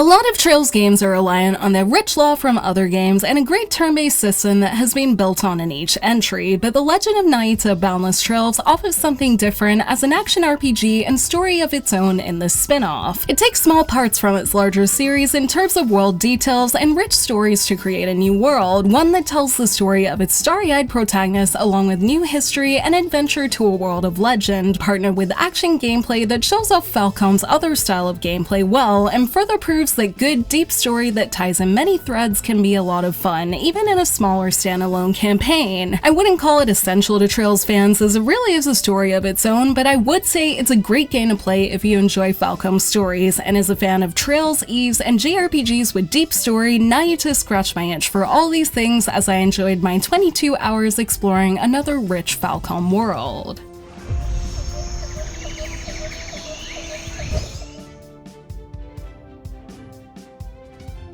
A lot of Trails games are reliant on the rich lore from other games and a great turn-based system that has been built on in each entry, but the Legend of Nayuta Boundless Trails offers something different as an action RPG and story of its own in this spin-off. It takes small parts from its larger series in terms of world details and rich stories to create a new world, one that tells the story of its starry-eyed protagonist along with new history and adventure to a world of legend, partnered with action gameplay that shows off Falcom's other style of gameplay well and further proves that good, deep story that ties in many threads can be a lot of fun, even in a smaller standalone campaign. I wouldn't call it essential to Trails fans as it really is a story of its own, but I would say it's a great game to play if you enjoy Falcom stories, and as a fan of Trails, Eves, and JRPGs with deep story, Nayuta scratched my itch for all these things as I enjoyed my 22 hours exploring another rich Falcom world.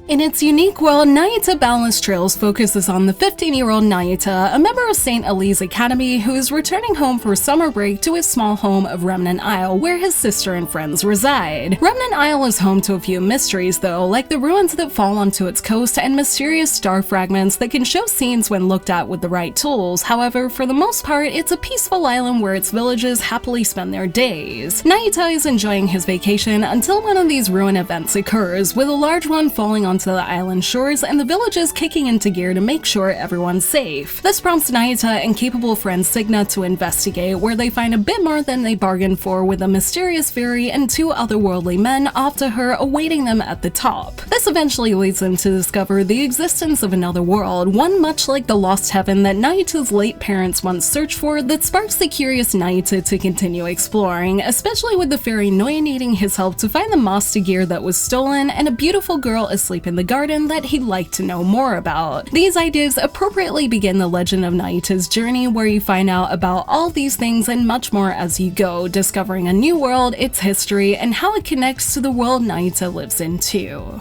In its unique world, Nayuta Boundless Trails focuses on the 15-year-old Nayuta, a member of St. Elise Academy who is returning home for summer break to his small home of Remnant Isle, where his sister and friends reside. Remnant Isle is home to a few mysteries though, like the ruins that fall onto its coast and mysterious star fragments that can show scenes when looked at with the right tools. However, for the most part, it's a peaceful island where its villagers happily spend their days. Nayuta is enjoying his vacation until one of these ruin events occurs, with a large one falling onto the island shores and the villagers kicking into gear to make sure everyone's safe. This prompts Nayuta and capable friend Signa to investigate, where they find a bit more than they bargained for, with a mysterious fairy and two otherworldly men after her awaiting them at the top. This eventually leads them to discover the existence of another world, one much like the lost heaven that Nayuta's late parents once searched for, that sparks the curious Nayuta to continue exploring, especially with the fairy Noya needing his help to find the master gear that was stolen and a beautiful girl asleep in the garden that he'd like to know more about. These ideas appropriately begin the Legend of Nayuta's journey, where you find out about all these things and much more as you go, discovering a new world, its history, and how it connects to the world Nayuta lives in too.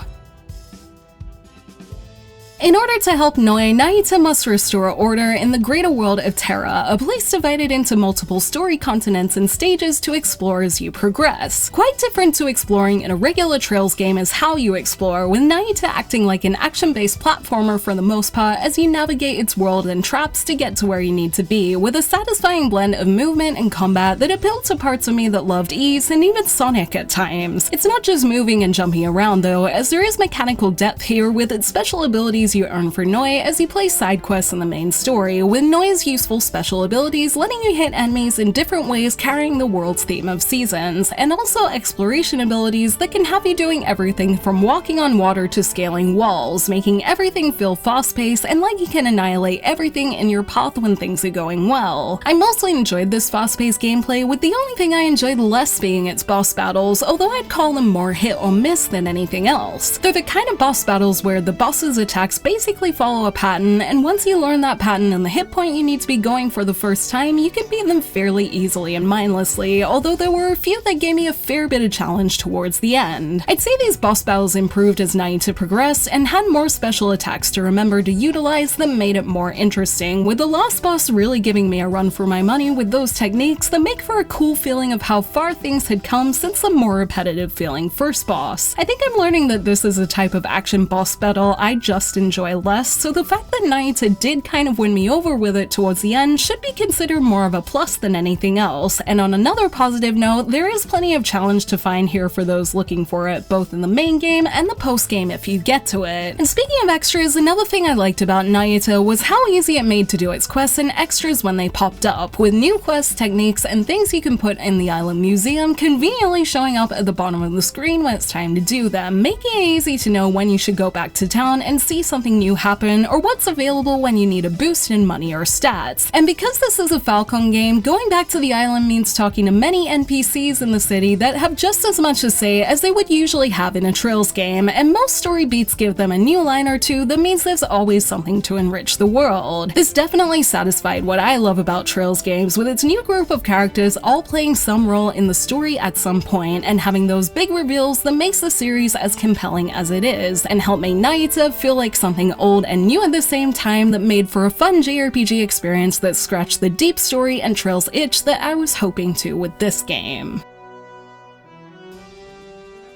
In order to help Noya, Nayuta must restore order in the greater world of Terra, a place divided into multiple story continents and stages to explore as you progress. Quite different to exploring in a regular Trails game is how you explore, with Nayuta acting like an action-based platformer for the most part as you navigate its world and traps to get to where you need to be, with a satisfying blend of movement and combat that appealed to parts of me that loved Ease and even Sonic at times. It's not just moving and jumping around though, as there is mechanical depth here with its special abilities you earn for Noya as you play side quests in the main story, with Noya's useful special abilities letting you hit enemies in different ways carrying the world's theme of seasons, and also exploration abilities that can have you doing everything from walking on water to scaling walls, making everything feel fast-paced and like you can annihilate everything in your path when things are going well. I mostly enjoyed this fast-paced gameplay, with the only thing I enjoyed less being its boss battles, although I'd call them more hit or miss than anything else. They're the kind of boss battles where the boss's attacks basically follow a pattern, and once you learn that pattern and the hit point you need to be going for the first time, you can beat them fairly easily and mindlessly, although there were a few that gave me a fair bit of challenge towards the end. I'd say these boss battles improved as Nayuta progressed and had more special attacks to remember to utilize that made it more interesting, with the last boss really giving me a run for my money with those techniques that make for a cool feeling of how far things had come since the more repetitive feeling first boss. I think I'm learning that this is a type of action boss battle I just enjoy less, so the fact that Nayuta did kind of win me over with it towards the end should be considered more of a plus than anything else. And on another positive note, there is plenty of challenge to find here for those looking for it, both in the main game and the post game if you get to it. And speaking of extras, another thing I liked about Nayuta was how easy it made to do its quests and extras when they popped up, with new quests, techniques, and things you can put in the island museum conveniently showing up at the bottom of the screen when it's time to do them, making it easy to know when you should go back to town and see something new happen, or what's available when you need a boost in money or stats. And because this is a Falcom game, going back to the island means talking to many NPCs in the city that have just as much to say as they would usually have in a Trails game, and most story beats give them a new line or two that means there's always something to enrich the world. This definitely satisfied what I love about Trails games, with its new group of characters all playing some role in the story at some point, and having those big reveals that makes the series as compelling as it is, and help make Nayuta feel like something old and new at the same time that made for a fun JRPG experience that scratched the deep story and Trails itch that I was hoping to with this game.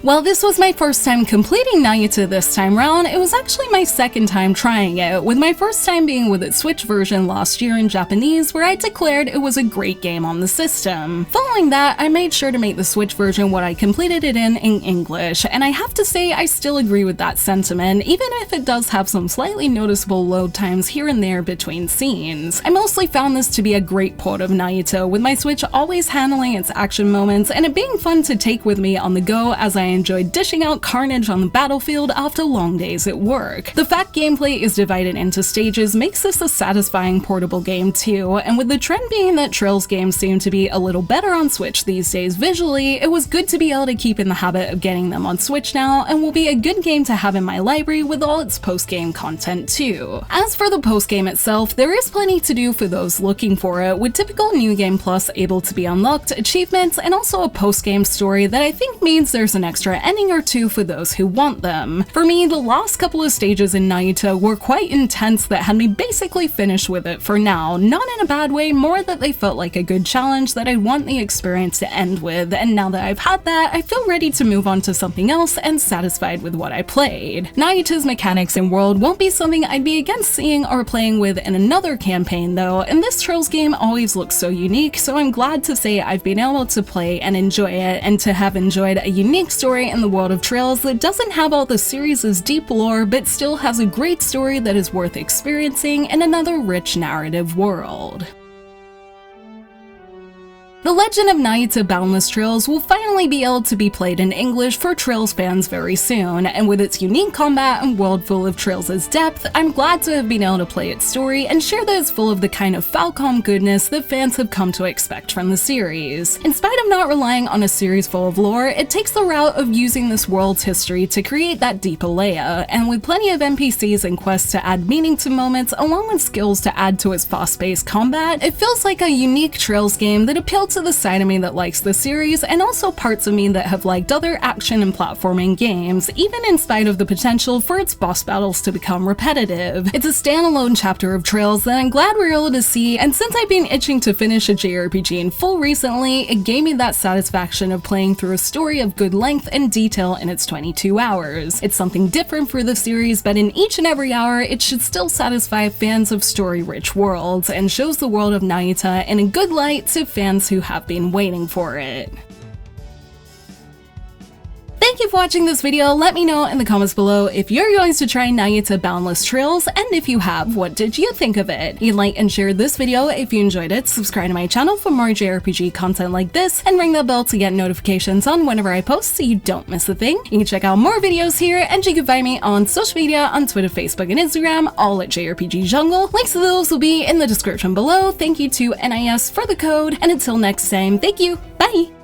While this was my first time completing Nayuta this time round, it was actually my second time trying it, with my first time being with its Switch version last year in Japanese, where I declared it was a great game on the system. Following that, I made sure to make the Switch version what I completed it in English, and I have to say I still agree with that sentiment, even if it does have some slightly noticeable load times here and there between scenes. I mostly found this to be a great port of Nayuta, with my Switch always handling its action moments and it being fun to take with me on the go as I enjoyed dishing out carnage on the battlefield after long days at work. The fact gameplay is divided into stages makes this a satisfying portable game too, and with the trend being that Trails games seem to be a little better on Switch these days visually, it was good to be able to keep in the habit of getting them on Switch now, and will be a good game to have in my library with all its post-game content too. As for the post-game itself, there is plenty to do for those looking for it, with typical New Game Plus able to be unlocked, achievements, and also a post-game story that I think means there's an extra ending or two for those who want them. For me, the last couple of stages in Nayuta were quite intense that had me basically finished with it for now, not in a bad way, more that they felt like a good challenge that I want the experience to end with, and now that I've had that, I feel ready to move on to something else and satisfied with what I played. Nayuta's mechanics and world won't be something I'd be against seeing or playing with in another campaign though, and this Trails game always looks so unique, so I'm glad to say I've been able to play and enjoy it, and to have enjoyed a unique story in the world of Trails that doesn't have all the series' deep lore but still has a great story that is worth experiencing in another rich narrative world. The Legend of Nayuta Boundless Trails will finally be able to be played in English for Trails fans very soon, and with its unique combat and world full of Trails' depth, I'm glad to have been able to play its story and share that it's full of the kind of Falcom goodness that fans have come to expect from the series. In spite of not relying on a series full of lore, it takes the route of using this world's history to create that deeper layer, and with plenty of NPCs and quests to add meaning to moments, along with skills to add to its fast-paced combat, it feels like a unique Trails game that appealed to the side of me that likes the series, and also parts of me that have liked other action and platforming games, even in spite of the potential for its boss battles to become repetitive. It's a standalone chapter of Trails that I'm glad we're able to see, and since I've been itching to finish a JRPG in full recently, it gave me that satisfaction of playing through a story of good length and detail in its 22 hours. It's something different for the series, but in each and every hour, it should still satisfy fans of story-rich worlds, and shows the world of Nayuta in a good light to fans who have been waiting for it. Thank you for watching this video. Let me know in the comments below if you're going to try Nayuta Boundless Trails, and if you have, what did you think of it? You like and share this video if you enjoyed it, subscribe to my channel for more JRPG content like this, and ring that bell to get notifications on whenever I post so you don't miss a thing. You can check out more videos here, and you can find me on social media on Twitter, Facebook, and Instagram, all at JRPG Jungle. Links to those will be in the description below. Thank you to NIS for the code, and until next time, thank you, bye!